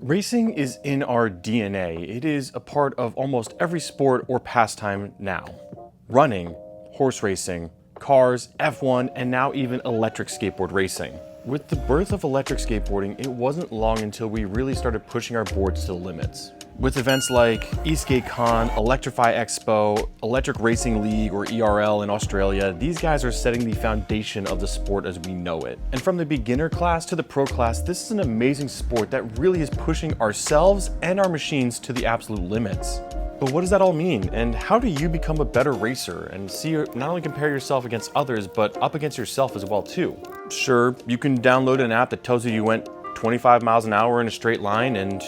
Racing is in our DNA. It is a part of almost every sport or pastime now. Running, horse racing, cars, F1, and now even electric skateboard racing. With the birth of electric skateboarding, it wasn't long until we really started pushing our boards to the limits. With events like eSkateCon, Electrify Expo, Electric Racing League or ERL in Australia, these guys are setting the foundation of the sport as we know it. And from the beginner class to the pro class, this is an amazing sport that really is pushing ourselves and our machines to the absolute limits. But what does that all mean? And how do you become a better racer and not only compare yourself against others, but up against yourself as well too? Sure, you can download an app that tells you went 25 miles an hour in a straight line, and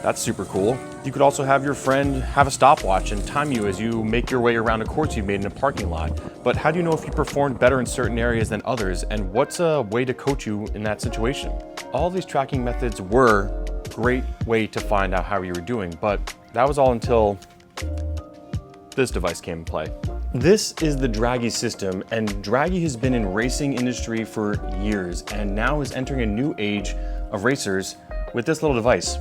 that's super cool. You could also have your friend have a stopwatch and time you as you make your way around a course you've made in a parking lot. But how do you know if you performed better in certain areas than others, and what's a way to coach you in that situation? All these tracking methods were a great way to find out how you were doing, but that was all until this device came in play. This is the Dragy system, and Dragy has been in racing industry for years and now is entering a new age of racers with this little device.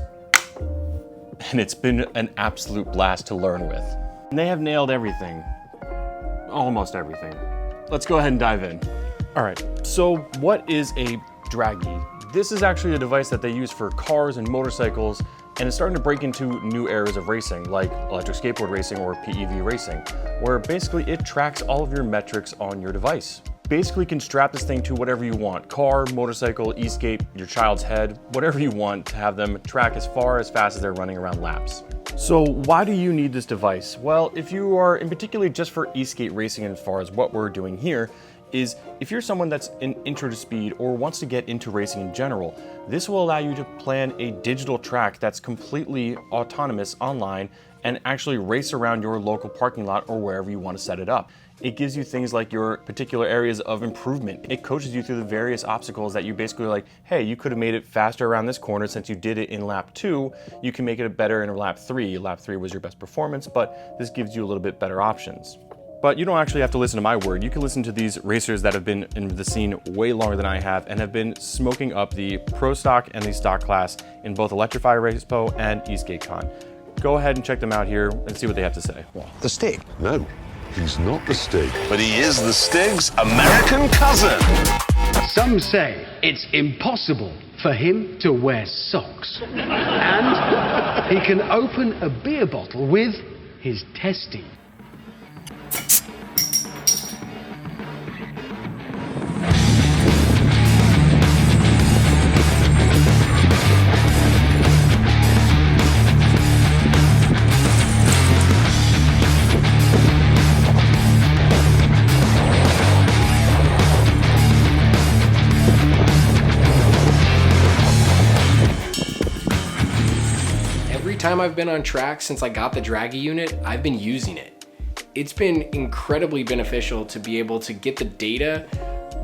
And it's been an absolute blast to learn with. And they have nailed everything, almost everything. Let's go ahead and dive in. All right, so what is a Dragy? This is actually a device that they use for cars and motorcycles, and it's starting to break into new areas of racing, like electric skateboard racing or PEV racing, where basically it tracks all of your metrics on your device. Basically, you can strap this thing to whatever you want, car, motorcycle, e-skate, your child's head, whatever you want to have them track as fast as they're running around laps. So why do you need this device? Well, if you are in particularly just for e-skate racing, as far as what we're doing here, is if you're someone that's an intro to speed or wants to get into racing in general, this will allow you to plan a digital track that's completely autonomous online and actually race around your local parking lot or wherever you want to set it up. It gives you things like your particular areas of improvement. It coaches you through the various obstacles that you basically like, hey, you could have made it faster around this corner since you did it in lap 2. You can make it better in lap 3. Lap 3 was your best performance, but this gives you a little bit better options. But you don't actually have to listen to my word. You can listen to these racers that have been in the scene way longer than I have and have been smoking up the pro stock and the stock class in both Electrify Expo and eSkateCon. Go ahead and check them out here and see what they have to say. The Stig? No, he's not the Stig. But he is the Stig's American cousin. Some say it's impossible for him to wear socks. And he can open a beer bottle with his testy. Every time I've been on track since I got the Dragy unit, I've been using it. It's been incredibly beneficial to be able to get the data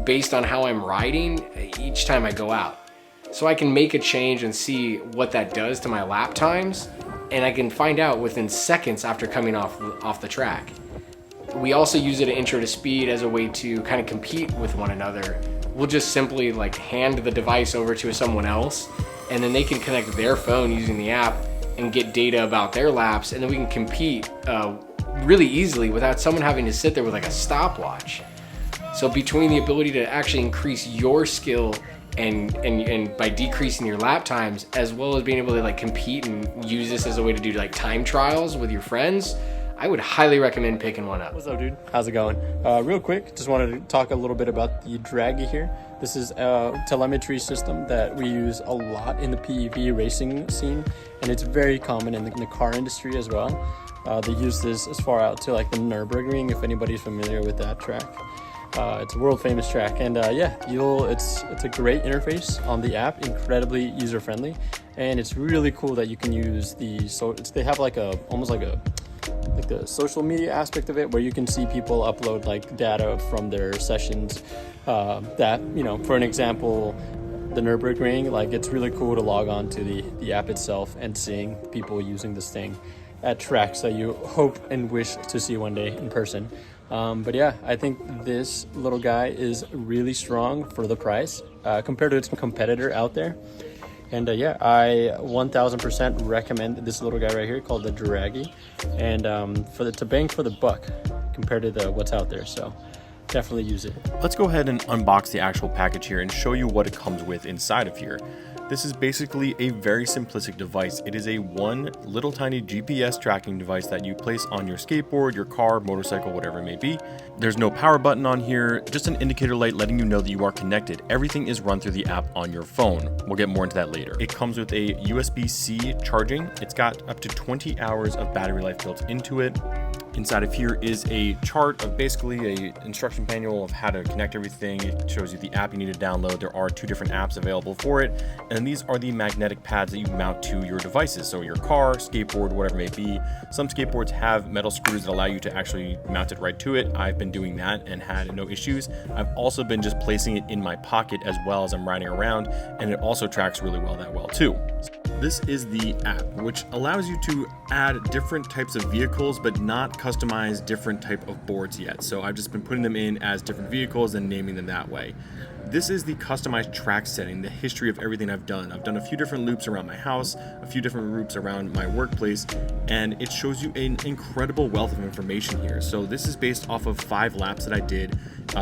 based on how I'm riding each time I go out. So I can make a change and see what that does to my lap times, and I can find out within seconds after coming off the track. We also use it at intro to speed as a way to kind of compete with one another. We'll just simply like hand the device over to someone else, and then they can connect their phone using the app and get data about their laps, and then we can compete really easily without someone having to sit there with like a stopwatch. So between the ability to actually increase your skill and by decreasing your lap times, as well as being able to like compete and use this as a way to do like time trials with your friends, I would highly recommend picking one up. What's up, dude? How's it going? Real quick, just wanted to talk a little bit about the Dragy here. This is a telemetry system that we use a lot in the PEV racing scene, and it's very common in the car industry as well. They use this as far out to like the Nürburgring, if anybody's familiar with that track. It's a world famous track, and it's a great interface on the app, incredibly user friendly, and it's really cool that you can use they have like almost like the social media aspect of it, where you can see people upload like data from their sessions. That, you know, for an example, the Nürburgring, like it's really cool to log on to the app itself and seeing people using this thing at tracks that you hope and wish to see one day in person. But yeah, I think this little guy is really strong for the price compared to its competitor out there. And yeah, I 1000% recommend this little guy right here called the Dragy, and to bang for the buck compared to what's out there. So definitely use it. Let's go ahead and unbox the actual package here and show you what it comes with inside of here. This is basically a very simplistic device. It is a one little tiny GPS tracking device that you place on your skateboard, your car, motorcycle, whatever it may be. There's no power button on here, just an indicator light letting you know that you are connected. Everything is run through the app on your phone. We'll get more into that later. It comes with a USB-C charging. It's got up to 20 hours of battery life built into it. Inside of here is a chart of basically an instruction manual of how to connect everything. It shows you the app you need to download. There are 2 different apps available for it. And these are the magnetic pads that you mount to your devices. So your car, skateboard, whatever it may be. Some skateboards have metal screws that allow you to actually mount it right to it. I've been doing that and had no issues. I've also been just placing it in my pocket as well as I'm riding around. And it also tracks really well that well too. This is the app, which allows you to add different types of vehicles, but not customize different type of boards yet. So I've just been putting them in as different vehicles and naming them that way. This is the customized track setting, the history of everything I've done. I've done a few different loops around my house, a few different loops around my workplace, and it shows you an incredible wealth of information here. So this is based off of 5 laps that I did,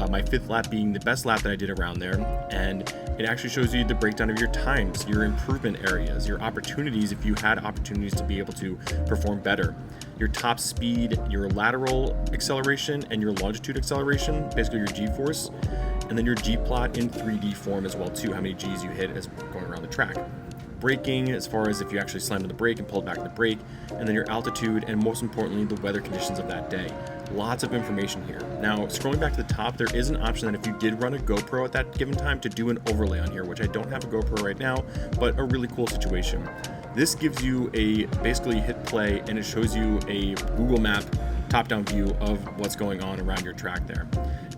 my 5th lap being the best lap that I did around there. And it actually shows you the breakdown of your times, your improvement areas, your opportunities if you had opportunities to be able to perform better. Your top speed, your lateral acceleration, and your longitude acceleration, basically your G-force, and then your G-plot in 3D form as well too, how many G's you hit as going around the track. Braking, as far as if you actually slammed on the brake and pulled back the brake, and then your altitude, and most importantly, the weather conditions of that day. Lots of information here. Now, scrolling back to the top, there is an option that if you did run a GoPro at that given time, to do an overlay on here, which I don't have a GoPro right now, but a really cool situation. This gives you a basically hit play, and it shows you a Google Map top-down view of what's going on around your track there.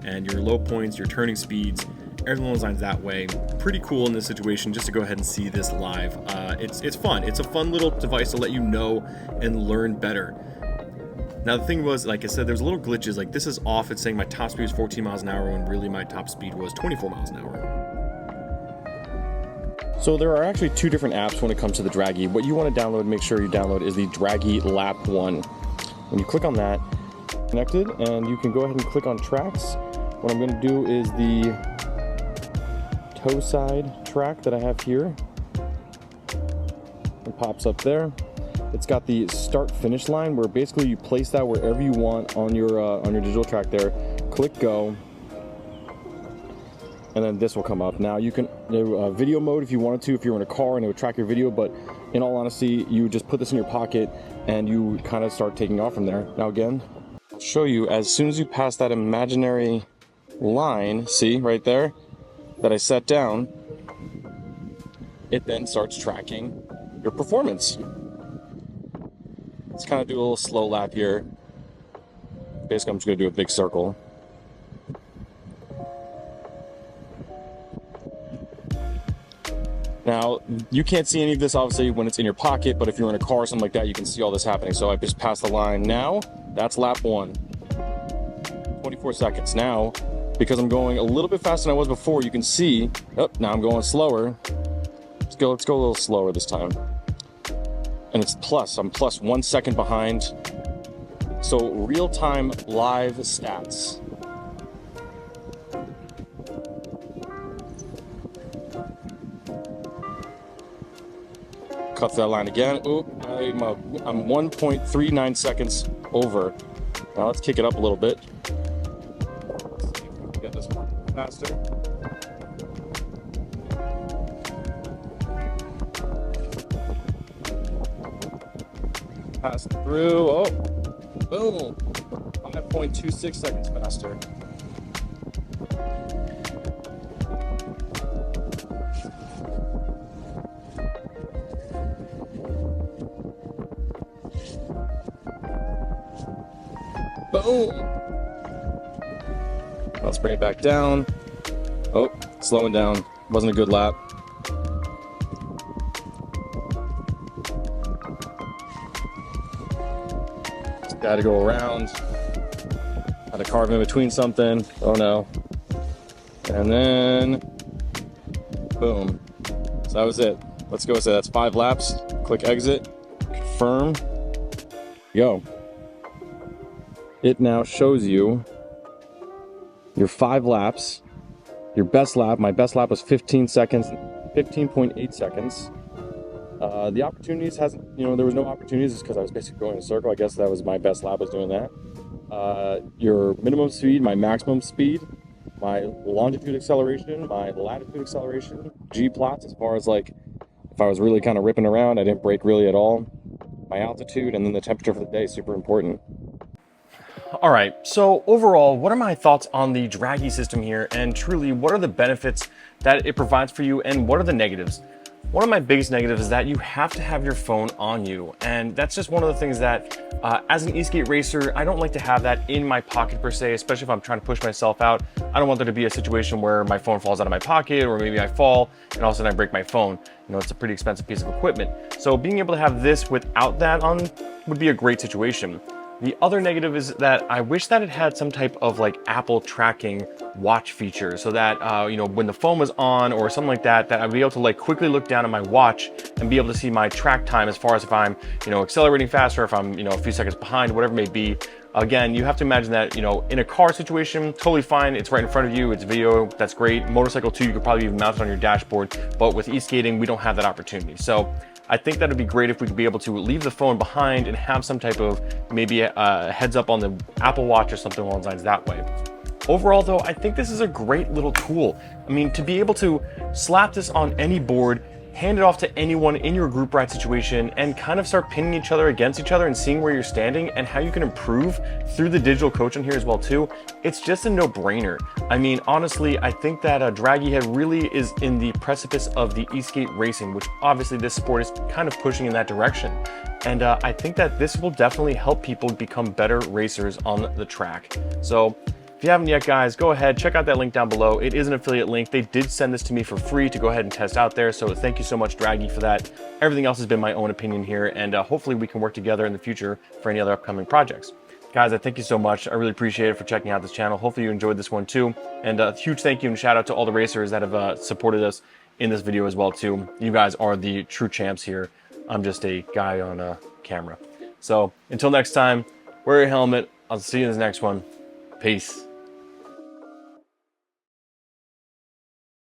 And your low points, your turning speeds, everyone designs that way. Pretty cool in this situation just to go ahead and see this live. It's fun. It's a fun little device to let you know and learn better. Now the thing was, like I said, there's little glitches. Like this is off. It's saying my top speed is 14 miles an hour when really my top speed was 24 miles an hour. So there are actually 2 different apps when it comes to the Dragy. What you want to download, make sure you download, is the Dragy Lap 1. When you click on that, connected, and you can go ahead and click on tracks. What I'm going to do is the toe side track that I have here. It pops up there. It's got the start finish line where basically you place that wherever you want on your digital track there. Click go, and then this will come up. Now you can do video mode if you wanted to, if you're in a car and it would track your video, but in all honesty, you would just put this in your pocket and you kind of start taking off from there. Now again, I'll show you as soon as you pass that imaginary line, see right there, that I set down, it then starts tracking your performance. Let's kind of do a little slow lap here. Basically, I'm just going to do a big circle. Now, you can't see any of this obviously when it's in your pocket, but if you're in a car or something like that, you can see all this happening. So I just passed the line now. That's lap 1. 24 seconds. Now, because I'm going a little bit faster than I was before, you can see, oh, now I'm going slower. Let's go a little slower this time. And it's plus, I'm plus 1 second behind. So real-time live stats. Cut that line again. Oop, I'm 1.39 seconds over. Now let's kick it up a little bit. Get this one faster. Pass through. Oh, boom. 5.26 seconds faster. Boom. Let's bring it back down. Oh, slowing down. Wasn't a good lap. Got to go around. Had to carve in between something. Oh no. And then, boom. So that was it. Let's go. So that's 5 laps. Click exit, confirm, go. It now shows you your 5 laps, your best lap. My best lap was 15 seconds, 15.8 seconds. The opportunities hasn't, there was no opportunities because I was basically going in a circle. I guess that was my best lap, was doing that. Your minimum speed, my maximum speed, my longitude acceleration, my latitude acceleration, G plots as far as like if I was really kind of ripping around, I didn't brake really at all. My altitude, and then the temperature for the day, super important. All right, so overall, what are my thoughts on the Dragy system here, and truly, what are the benefits that it provides for you, and what are the negatives? One of my biggest negatives is that you have to have your phone on you, and that's just one of the things that, as an e-skate racer, I don't like to have that in my pocket per se, especially if I'm trying to push myself out. I don't want there to be a situation where my phone falls out of my pocket, or maybe I fall, and all of a sudden I break my phone. It's a pretty expensive piece of equipment. So being able to have this without that on would be a great situation. The other negative is that I wish that it had some type of like Apple tracking watch feature, so that when the phone was on or something like that, that I'd be able to like quickly look down at my watch and be able to see my track time as far as if I'm accelerating faster, if I'm a few seconds behind, whatever it may be. Again, you have to imagine that in a car situation, totally fine. It's right in front of you. It's video. That's great. Motorcycle too, you could probably even mount it on your dashboard. But with e-skating, we don't have that opportunity. So I think that would be great if we could be able to leave the phone behind and have some type of maybe a heads up on the Apple Watch or something along the lines that way. Overall though, I think this is a great little tool. I mean, to be able to slap this on any board, hand it off to anyone in your group ride situation, and kind of start pinning each other against each other and seeing where you're standing and how you can improve through the digital coach on here as well too. It's just a no-brainer. I mean, honestly, I think that Dragy Head really is in the precipice of the e-skate racing, which obviously this sport is kind of pushing in that direction. And I think that this will definitely help people become better racers on the track. So if you haven't yet, guys, go ahead, check out that link down below. It is an affiliate link. They did send this to me for free to go ahead and test out there. So thank you so much, Dragy, for that. Everything else has been my own opinion here, and hopefully we can work together in the future for any other upcoming projects. Guys, I thank you so much. I really appreciate it for checking out this channel. Hopefully you enjoyed this one too. And a huge thank you and shout out to all the racers that have supported us in this video as well too. You guys are the true champs here. I'm just a guy on a camera. So until next time, wear your helmet. I'll see you in the next one. Peace.